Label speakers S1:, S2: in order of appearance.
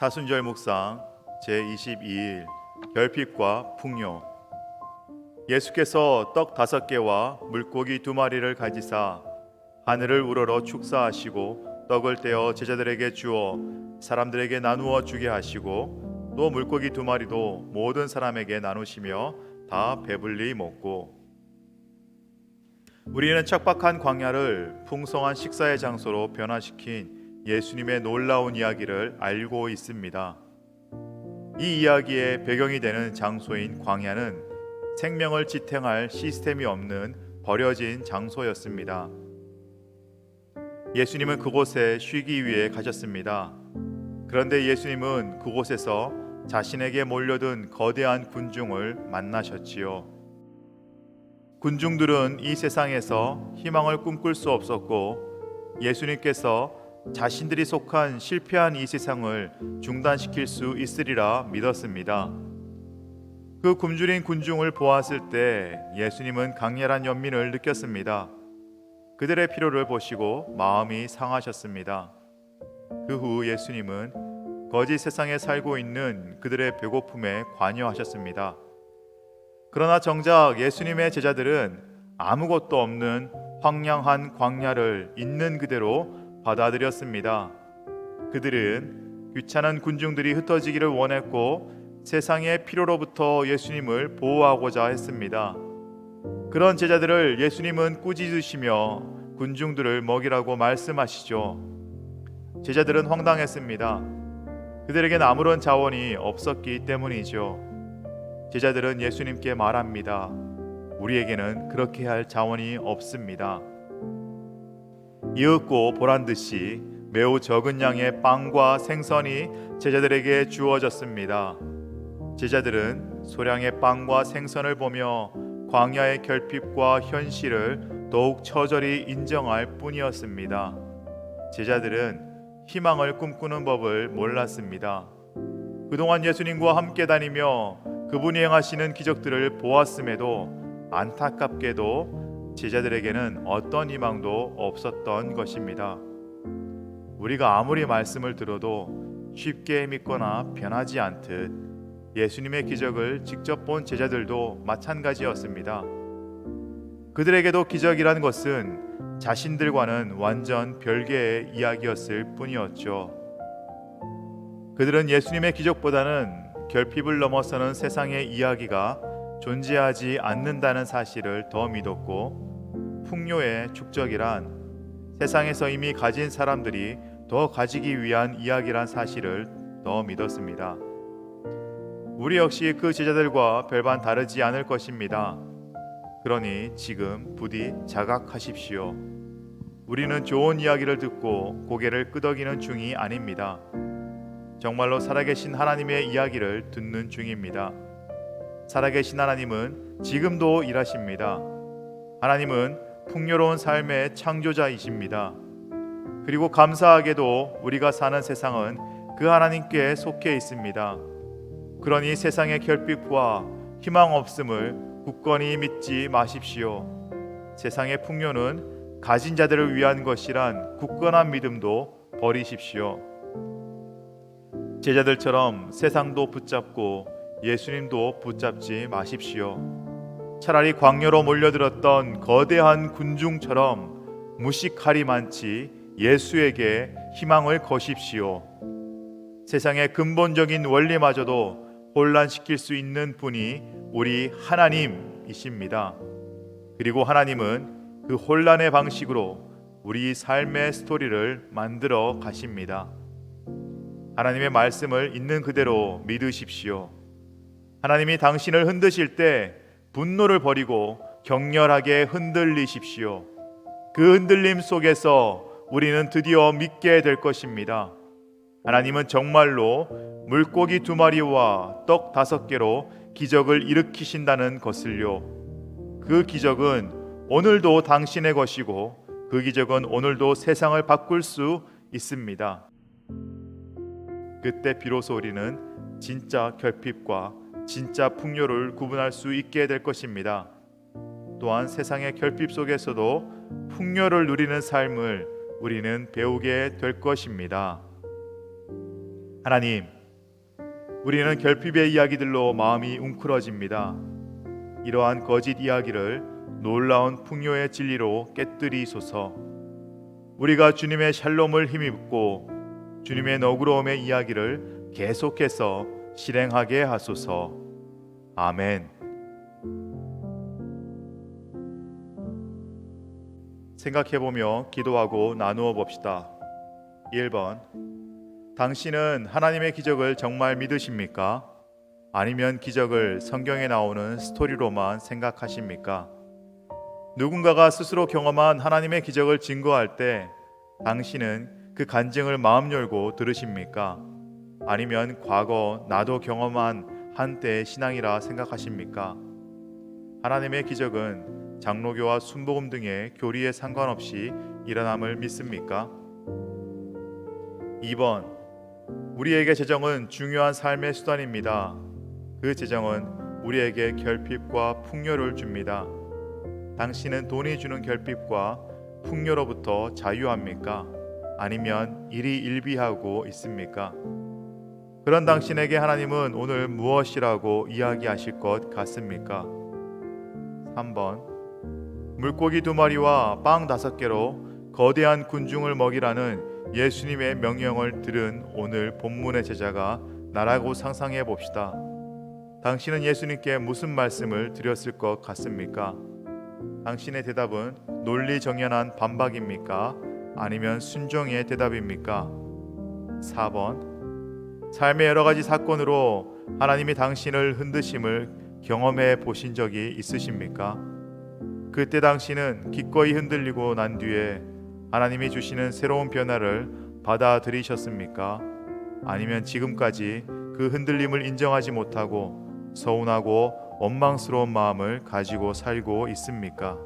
S1: 사순절 묵상 제22일 결핍과 풍요. 예수께서 떡 5개와 물고기 2마리를 가지사 하늘을 우러러 축사하시고 떡을 떼어 제자들에게 주어 사람들에게 나누어 주게 하시고 또 물고기 2마리도 모든 사람에게 나누시며 다 배불리 먹고. 우리는 척박한 광야를 풍성한 식사의 장소로 변화시킨 예수님의 놀라운 이야기를 알고 있습니다. 이 이야기의 배경이 되는 장소인 광야는 생명을 지탱할 시스템이 없는 버려진 장소였습니다. 예수님은 그곳에 쉬기 위해 가셨습니다. 그런데 예수님은 그곳에서 자신에게 몰려든 거대한 군중을 만나셨지요. 군중들은 이 세상에서 희망을 꿈꿀 수 없었고 예수님께서 자신들이 속한 실패한 이 세상을 중단시킬 수 있으리라 믿었습니다. 그 굶주린 군중을 보았을 때 예수님은 강렬한 연민을 느꼈습니다. 그들의 피로를 보시고 마음이 상하셨습니다. 그 후 예수님은 거짓 세상에 살고 있는 그들의 배고픔에 관여하셨습니다. 그러나 정작 예수님의 제자들은 아무것도 없는 황량한 광야를 있는 그대로 받아들였습니다. 그들은 귀찮은 군중들이 흩어지기를 원했고 세상의 피로로부터 예수님을 보호하고자 했습니다. 그런 제자들을 예수님은 꾸짖으시며 군중들을 먹이라고 말씀하시죠. 제자들은 황당했습니다. 그들에겐 아무런 자원이 없었기 때문이죠. 제자들은 예수님께 말합니다. 우리에게는 그렇게 할 자원이 없습니다. 이윽고 보란듯이 매우 적은 양의 빵과 생선이 제자들에게 주어졌습니다. 제자들은 소량의 빵과 생선을 보며 광야의 결핍과 현실을 더욱 처절히 인정할 뿐이었습니다. 제자들은 희망을 꿈꾸는 법을 몰랐습니다. 그동안 예수님과 함께 다니며 그분이 행하시는 기적들을 보았음에도 안타깝게도 제자들에게는 어떤 희망도 없었던 것입니다. 우리가 아무리 말씀을 들어도 쉽게 믿거나 변하지 않듯 예수님의 기적을 직접 본 제자들도 마찬가지였습니다. 그들에게도 기적이란 것은 자신들과는 완전 별개의 이야기였을 뿐이었죠. 그들은 예수님의 기적보다는 결핍을 넘어서는 세상의 이야기가 존재하지 않는다는 사실을 더 믿었고, 풍요의 축적이란 세상에서 이미 가진 사람들이 더 가지기 위한 이야기란 사실을 더 믿었습니다. 우리 역시 그 제자들과 별반 다르지 않을 것입니다. 그러니 지금 부디 자각하십시오. 우리는 좋은 이야기를 듣고 고개를 끄덕이는 중이 아닙니다. 정말로 살아계신 하나님의 이야기를 듣는 중입니다. 살아계신 하나님은 지금도 일하십니다. 하나님은 풍요로운 삶의 창조자이십니다. 그리고 감사하게도 우리가 사는 세상은 그 하나님께 속해 있습니다. 그러니 세상의 결핍과 희망 없음을 굳건히 믿지 마십시오. 세상의 풍요는 가진 자들을 위한 것이란 굳건한 믿음도 버리십시오. 제자들처럼 세상도 붙잡고 예수님도 붙잡지 마십시오. 차라리 광야로 몰려들었던 거대한 군중처럼 무식하리 많지 예수에게 희망을 거십시오. 세상의 근본적인 원리마저도 혼란시킬 수 있는 분이 우리 하나님이십니다. 그리고 하나님은 그 혼란의 방식으로 우리 삶의 스토리를 만들어 가십니다. 하나님의 말씀을 있는 그대로 믿으십시오. 하나님이 당신을 흔드실 때 분노를 버리고 격렬하게 흔들리십시오. 그 흔들림 속에서 우리는 드디어 믿게 될 것입니다. 하나님은 정말로 물고기 2마리와 떡 5개로 기적을 일으키신다는 것을요. 그 기적은 오늘도 당신의 것이고 그 기적은 오늘도 세상을 바꿀 수 있습니다. 그때 비로소 우리는 진짜 결핍과 진짜 풍요를 구분할 수 있게 될 것입니다. 또한 세상의 결핍 속에서도 풍요를 누리는 삶을 우리는 배우게 될 것입니다. 하나님, 우리는 결핍의 이야기들로 마음이 웅크러집니다. 이러한 거짓 이야기를 놀라운 풍요의 진리로 깨뜨리소서. 우리가 주님의 샬롬을 힘입고 주님의 너그러움의 이야기를 계속해서 실행하게 하소서. 아멘. 생각해보며 기도하고 나누어 봅시다. 1번, 당신은 하나님의 기적을 정말 믿으십니까? 아니면 기적을 성경에 나오는 스토리로만 생각하십니까? 누군가가 스스로 경험한 하나님의 기적을 증거할 때 당신은 그 간증을 마음 열고 들으십니까? 아니면 과거 나도 경험한 한때의 신앙이라 생각하십니까? 하나님의 기적은 장로교와 순복음 등의 교리에 상관없이 일어남을 믿습니까? 2번, 우리에게 재정은 중요한 삶의 수단입니다. 그 재정은 우리에게 결핍과 풍요를 줍니다. 당신은 돈이 주는 결핍과 풍요로부터 자유합니까? 아니면 일희일비하고 있습니까? 그런 당신에게 하나님은 오늘 무엇이라고 이야기하실 것 같습니까? 3번, 물고기 2마리와 빵 5개로 거대한 군중을 먹이라는 예수님의 명령을 들은 오늘 본문의 제자가 나라고 상상해 봅시다. 당신은 예수님께 무슨 말씀을 드렸을 것 같습니까? 당신의 대답은 논리정연한 반박입니까? 아니면 순종의 대답입니까? 4번, 삶의 여러 가지 사건으로 하나님이 당신을 흔드심을 경험해 보신 적이 있으십니까? 그때 당신은 기꺼이 흔들리고 난 뒤에 하나님이 주시는 새로운 변화를 받아들이셨습니까? 아니면 지금까지 그 흔들림을 인정하지 못하고 서운하고 원망스러운 마음을 가지고 살고 있습니까?